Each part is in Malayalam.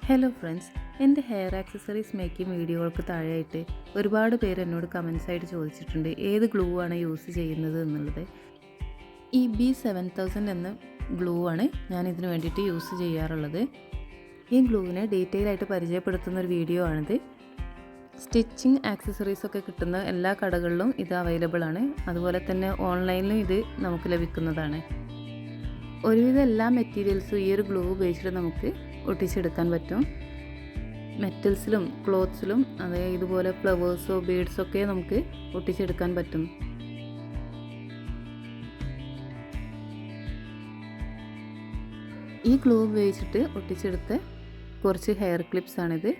ഹലോ ഫ്രണ്ട്സ്, എൻ്റെ ഹെയർ ആക്സസറീസ് മേക്കിംഗ് വീഡിയോകൾക്ക് താഴെയായിട്ട് ഒരുപാട് പേര് എന്നോട് കമൻസ് ആയിട്ട് ചോദിച്ചിട്ടുണ്ട് ഏത് ഗ്ലൂ ആണ് യൂസ് ചെയ്യുന്നത് എന്നുള്ളത്. ഈ B7000 എന്ന ഗ്ലൂ ആണ് ഞാൻ ഇതിന് വേണ്ടിയിട്ട് യൂസ് ചെയ്യാറുള്ളത്. ഈ ഗ്ലൂവിനെ ഡീറ്റെയിൽ ആയിട്ട് പരിചയപ്പെടുത്തുന്ന ഒരു വീഡിയോ ആണിത്. സ്റ്റിച്ചിങ് ആക്സസറീസ് ഒക്കെ കിട്ടുന്ന എല്ലാ കടകളിലും ഇത് അവൈലബിൾ ആണ്. അതുപോലെ തന്നെ ഓൺലൈനിലും ഇത് നമുക്ക് ലഭിക്കുന്നതാണ്. ഒരുവിധം എല്ലാ മെറ്റീരിയൽസും ഈ ഒരു ഗ്ലൂ ഉപയോഗിച്ചിട്ട് നമുക്ക് ഒട്ടിച്ചെടുക്കാൻ പറ്റും. മെറ്റൽസിലും ക്ലോത്ത്സിലും അതായത് ഇതുപോലെ ഫ്ലവേഴ്സോ ബീഡ്സോ ഒക്കെ നമുക്ക് ഒട്ടിച്ചെടുക്കാൻ പറ്റും. ഈ ഗ്ലൂ ഉപയോഗിച്ചിട്ട് ഒട്ടിച്ചെടുത്ത കുറച്ച് ഹെയർ ക്ലിപ്സ് ആണിത്.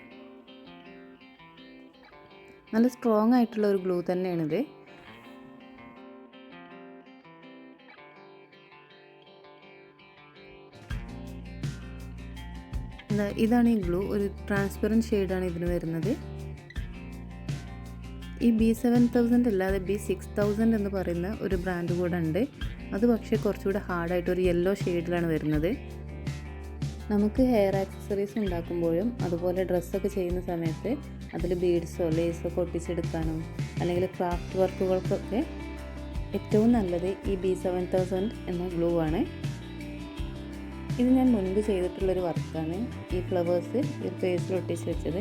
നല്ല സ്ട്രോങ് ആയിട്ടുള്ള ഒരു ഗ്ലൂ തന്നെയാണിത്. ഇതാണ് ഈ ഗ്ലൂ. ഒരു ട്രാൻസ്പെറൻറ്റ് ഷെയ്ഡാണ് ഇതിന് വരുന്നത്. ഈ B7000 അല്ലാതെ B6000 എന്ന് പറയുന്ന ഒരു ബ്രാൻഡ് കൂടെ ഉണ്ട്. അത് പക്ഷേ കുറച്ചുകൂടെ ഹാർഡായിട്ട് ഒരു യെല്ലോ ഷെയ്ഡിലാണ് വരുന്നത്. നമുക്ക് ഹെയർ ആക്സസറീസ് ഉണ്ടാക്കുമ്പോഴും അതുപോലെ ഡ്രസ്സൊക്കെ ചെയ്യുന്ന സമയത്ത് അതിൽ ബീഡ്സോ ലേസോ ഒക്കെ ഒട്ടിച്ചെടുക്കാനും അല്ലെങ്കിൽ ക്രാഫ്റ്റ് വർക്കുകൾക്കൊക്കെ ഏറ്റവും നല്ലത് ഈ B7000 എന്ന ഗ്ലൂ ആണ്. ഇത് ഞാൻ മുൻപ് ചെയ്തിട്ടുള്ളൊരു വർക്കാണ്. ഈ ഫ്ലവേഴ്സ് ഈ പേസിൽ ഒട്ടിച്ച് വെച്ചത്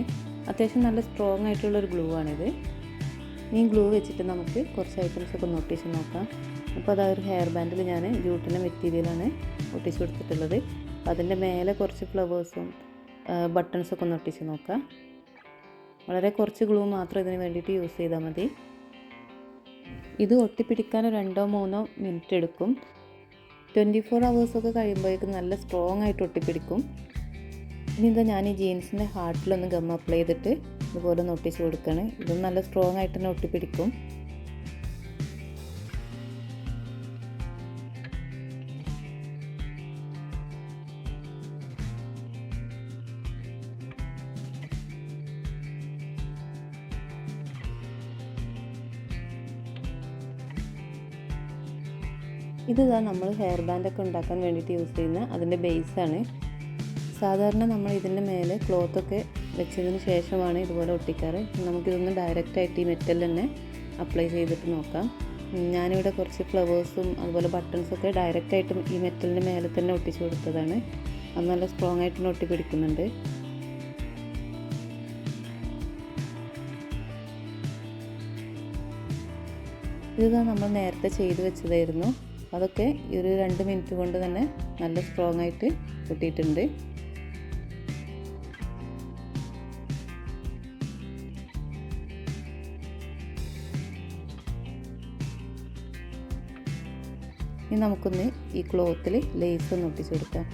അത്യാവശ്യം നല്ല സ്ട്രോങ് ആയിട്ടുള്ളൊരു ഗ്ലൂ ആണിത്. ഈ ഗ്ലൂ വെച്ചിട്ട് നമുക്ക് കുറച്ച് ഐറ്റംസൊക്കെ ഒന്ന് ഒട്ടിച്ച് നോക്കാം. അപ്പോൾ അതാ ഒരു ഹെയർ ബാൻഡിൽ ഞാൻ ജൂട്ടിൻ്റെ മെറ്റീരിയലാണ് ഒട്ടിച്ച് കൊടുത്തിട്ടുള്ളത്. അതിൻ്റെ മേലെ കുറച്ച് ഫ്ലവേഴ്സും ബട്ടൺസൊക്കെ ഒന്ന് ഒട്ടിച്ച് നോക്കാം. വളരെ കുറച്ച് ഗ്ലൂ മാത്രം ഇതിന് വേണ്ടിയിട്ട് യൂസ് ചെയ്താൽ മതി. ഇത് ഒട്ടിപ്പിടിക്കാൻ 2-3 മിനിറ്റ് എടുക്കും. 24 ഹവേഴ്സൊക്കെ കഴിയുമ്പോഴേക്കും നല്ല സ്ട്രോങ് ആയിട്ട് ഒട്ടിപ്പിടിക്കും. ഇനി എന്താ ഞാൻ ഈ ജീൻസിൻ്റെ ഹാർട്ടിലൊന്ന് ഗം അപ്ലൈ ചെയ്തിട്ട് ഇതുപോലെ ഒന്ന് ഒട്ടിച്ച് കൊടുക്കുകയാണ്. ഇതും നല്ല സ്ട്രോങ് ആയിട്ട് തന്നെ ഒട്ടിപ്പിടിക്കും. ഇതാ നമ്മൾ ഹെയർ ബാൻഡൊക്കെ ഉണ്ടാക്കാൻ വേണ്ടിയിട്ട് യൂസ് ചെയ്യുന്ന അതിൻ്റെ ബേസാണ്. സാധാരണ നമ്മൾ ഇതിൻ്റെ മേലെ ക്ലോത്തൊക്കെ വെച്ചതിന് ശേഷമാണ് ഇതുപോലെ ഒട്ടിക്കാറ്. നമുക്കിതൊന്ന് ഡയറക്റ്റായിട്ട് ഈ മെറ്റൽ തന്നെ അപ്ലൈ ചെയ്തിട്ട് നോക്കാം. ഞാനിവിടെ കുറച്ച് ഫ്ലവേഴ്സും അതുപോലെ ബട്ടൺസൊക്കെ ഡയറക്റ്റായിട്ടും ഈ മെറ്റലിൻ്റെ മേലെ തന്നെ ഒട്ടിച്ച് കൊടുത്തതാണ്. അത് നല്ല സ്ട്രോങ് ആയിട്ട് ഒട്ടി പിടിക്കുന്നുണ്ട്. ഇതാ നമ്മൾ നേരത്തെ ചെയ്ത് വെച്ചതായിരുന്നു. അതൊക്കെ ഈ ഒരു 2 മിനിറ്റ് കൊണ്ട് തന്നെ നല്ല സ്ട്രോങ് ആയിട്ട് ഒട്ടിയിട്ടുണ്ട്. ഇനി നമുക്കൊന്ന് ഈ ക്ലോത്തിൽ ലേസ് ഒന്ന് ഒട്ടിച്ച് കൊടുക്കാം.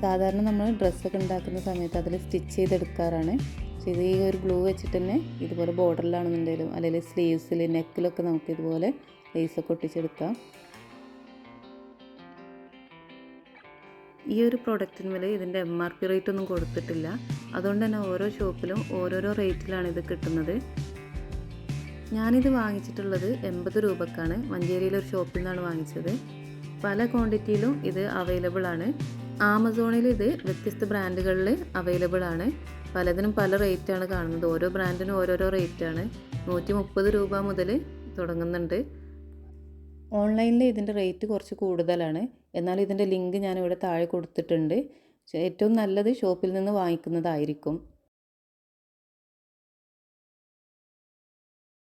സാധാരണ നമ്മൾ ഡ്രസ്സൊക്കെ ഉണ്ടാക്കുന്ന സമയത്ത് അതിൽ സ്റ്റിച്ച് ചെയ്തെടുക്കാറാണ്. പക്ഷേ ഇത് ഈ ഒരു ഗ്ലൂ വെച്ചിട്ട് തന്നെ ഇതുപോലെ ബോർഡറിലാണെന്നുണ്ടെങ്കിലും അല്ലെങ്കിൽ സ്ലീവ്സിൽ നെക്കിലൊക്കെ നമുക്ക് ഇതുപോലെ ലേസൊക്കെ ഒട്ടിച്ചെടുക്കാം. ഈ ഒരു പ്രൊഡക്റ്റിന്മേൽ ഇതിൻ്റെ MRP റേറ്റ് ഒന്നും കൊടുത്തിട്ടില്ല. അതുകൊണ്ട് തന്നെ ഓരോ ഷോപ്പിലും ഓരോരോ റേറ്റിലാണ് ഇത് കിട്ടുന്നത്. ഞാനിത് വാങ്ങിച്ചിട്ടുള്ളത് 80 രൂപക്കാണ്. മഞ്ചേരിയിലൊരു ഷോപ്പിൽ നിന്നാണ് വാങ്ങിച്ചത്. പല ക്വാണ്ടിറ്റിയിലും ഇത് അവൈലബിൾ ആണ്. ആമസോണിൽ ഇത് വ്യത്യസ്ത ബ്രാൻഡുകളിൽ അവൈലബിൾ ആണ്. പലതിനും പല റേറ്റാണ് കാണുന്നത്. ഓരോ ബ്രാൻഡിനും ഓരോരോ റേറ്റാണ്. 130 രൂപ മുതൽ തുടങ്ങുന്നുണ്ട്. ഓൺലൈനിൽ ഇതിൻ്റെ റേറ്റ് കുറച്ച് കൂടുതലാണ്. എന്നാൽ ഇതിൻ്റെ ലിങ്ക് ഞാനിവിടെ താഴെ കൊടുത്തിട്ടുണ്ട്. ഏറ്റവും നല്ലത് ഷോപ്പിൽ നിന്ന് വാങ്ങിക്കുന്നതായിരിക്കും.